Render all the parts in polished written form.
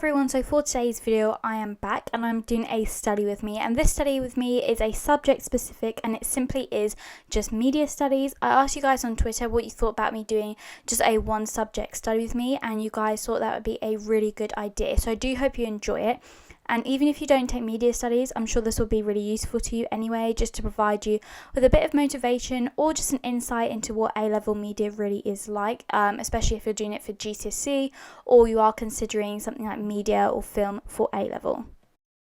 everyone, so for today's video I am back and I'm doing a study with me, and this study with me is a subject specific and it simply is just media studies. I asked you guys on Twitter what you thought about me doing just a one subject study with me, and you guys thought that would be a really good idea, so I do hope you enjoy it. And even if you don't take media studies, I'm sure this will be really useful to you anyway, just to provide you with a bit of motivation or just an insight into what A-level media really is like, especially if you're doing it for GCSE or you are considering something like media or film for A-level.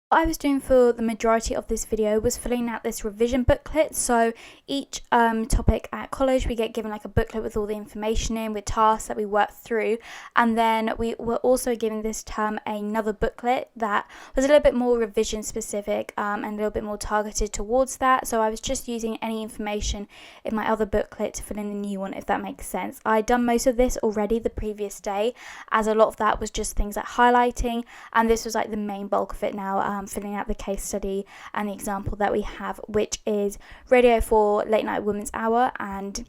What I was doing for the majority of this video was filling out this revision booklet. So each topic at college we get given like a booklet with all the information in, with tasks that we work through, and then we were also given this term another booklet that was a little bit more revision specific and a little bit more targeted towards that. So I was just using any information in my other booklet to fill in the new one, if that makes sense. I'd done most of this already the previous day, as a lot of that was just things like highlighting, and this was like the main bulk of it now. Filling out the case study and the example that we have, which is Radio 4 Late Night Women's Hour, and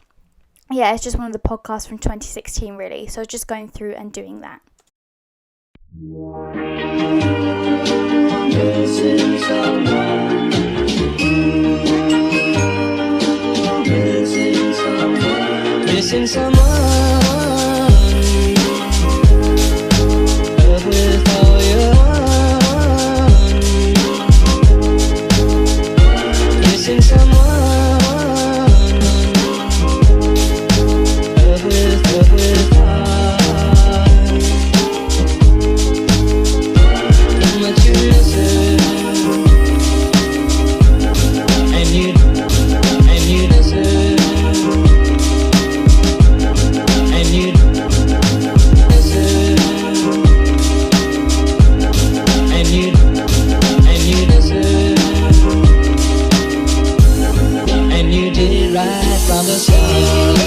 yeah, it's just one of the podcasts from 2016 really, so just going through and doing that. Missing someone with all your missing someone with heart. How much you miss it, and you miss it, and you miss it, and you miss it. And you did right from the start.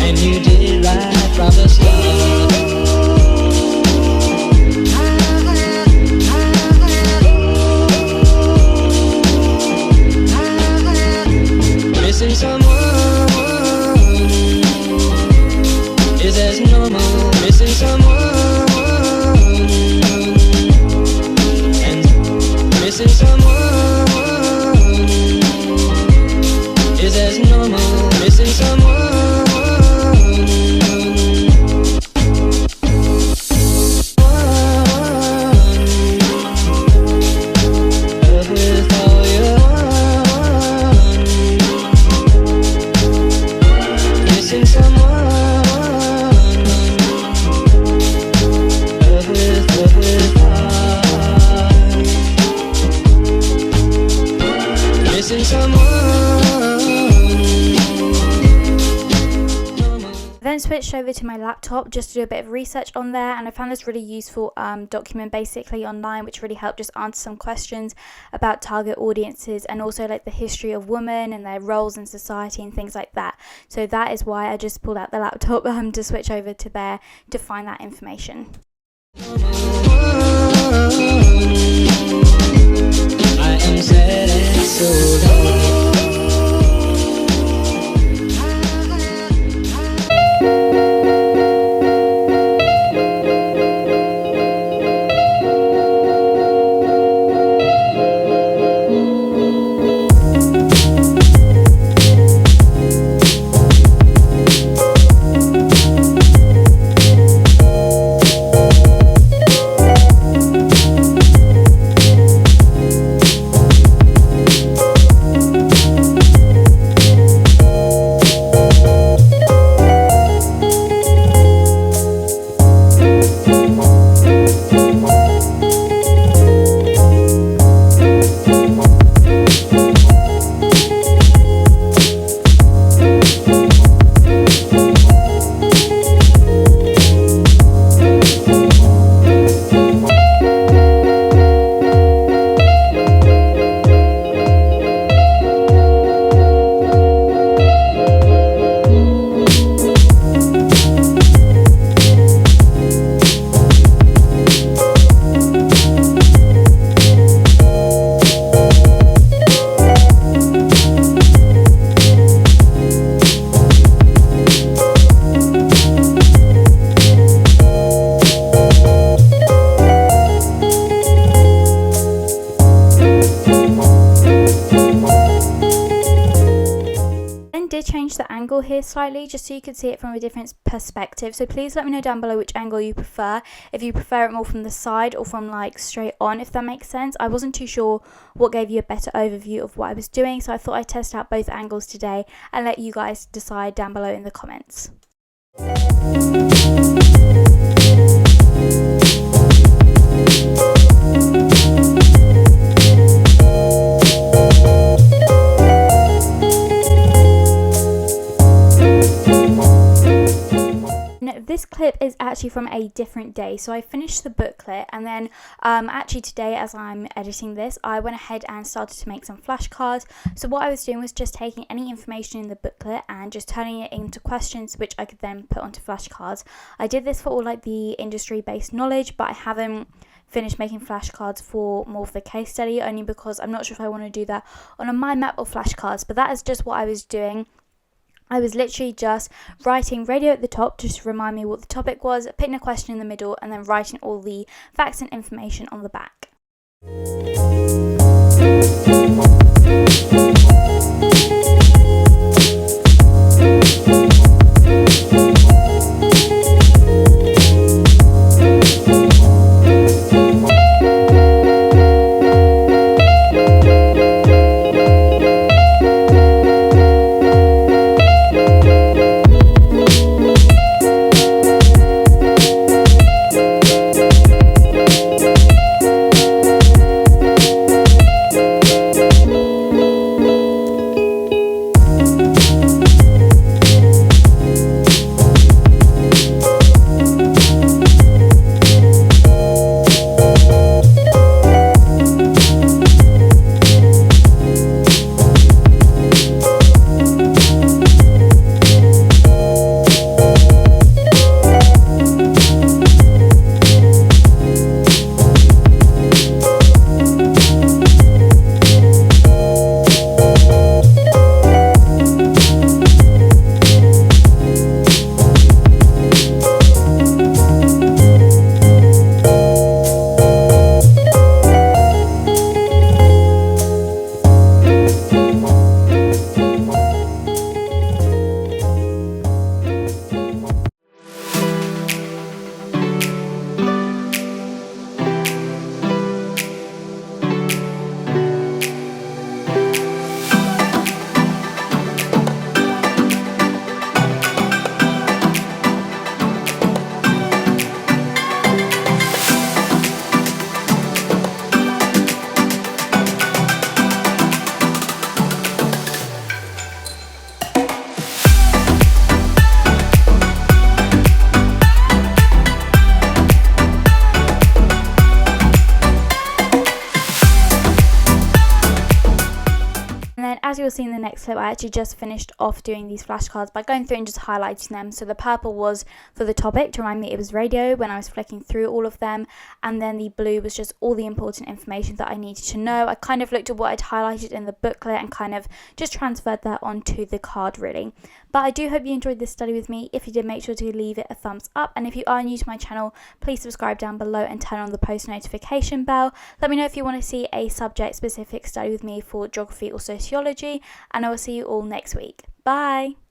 And you did right from the start. Missing someone is as normal. Missing someone, missing someone is as normal. Missing someone with all your missing someone with heart. Missing someone. Then switched over to my laptop just to do a bit of research on there, and I found this really useful document basically online, which really helped just answer some questions about target audiences and also like the history of women and their roles in society and things like that. So that is why I just pulled out the laptop to switch over to there to find that information. I am sad and so lonely. did change the angle here slightly just so you could see it from a different perspective, so please let me know down below which angle you prefer, if you prefer it more from the side or from like straight on, if that makes sense. I wasn't too sure what gave you a better overview of what I was doing, so I thought I'd test out both angles today and let you guys decide down below in the comments. This clip is actually from a different day. So I finished the booklet, and then actually today, as I'm editing this, I went ahead and started to make some flashcards. So what I was doing was just taking any information in the booklet and just turning it into questions which I could then put onto flashcards. I did this for all like the industry based knowledge, but I haven't finished making flashcards for more of the case study, only because I'm not sure if I want to do that on a mind map or flashcards. But that is just what I was doing. I was literally just writing radio at the top just to remind me what the topic was, putting a question in the middle, and then writing all the facts and information on the back. As you'll see in the next clip, I actually just finished off doing these flashcards by going through and just highlighting them. So the purple was for the topic to remind me it was radio when I was flicking through all of them, and then the blue was just all the important information that I needed to know. I kind of looked at what I'd highlighted in the booklet and kind of just transferred that onto the card really. But I do hope you enjoyed this study with me. If you did, make sure to leave it a thumbs up, and if you are new to my channel, please subscribe down below and turn on the post notification bell. Let me know if you want to see a subject specific study with me for geography or sociology, and I will see you all next week. Bye!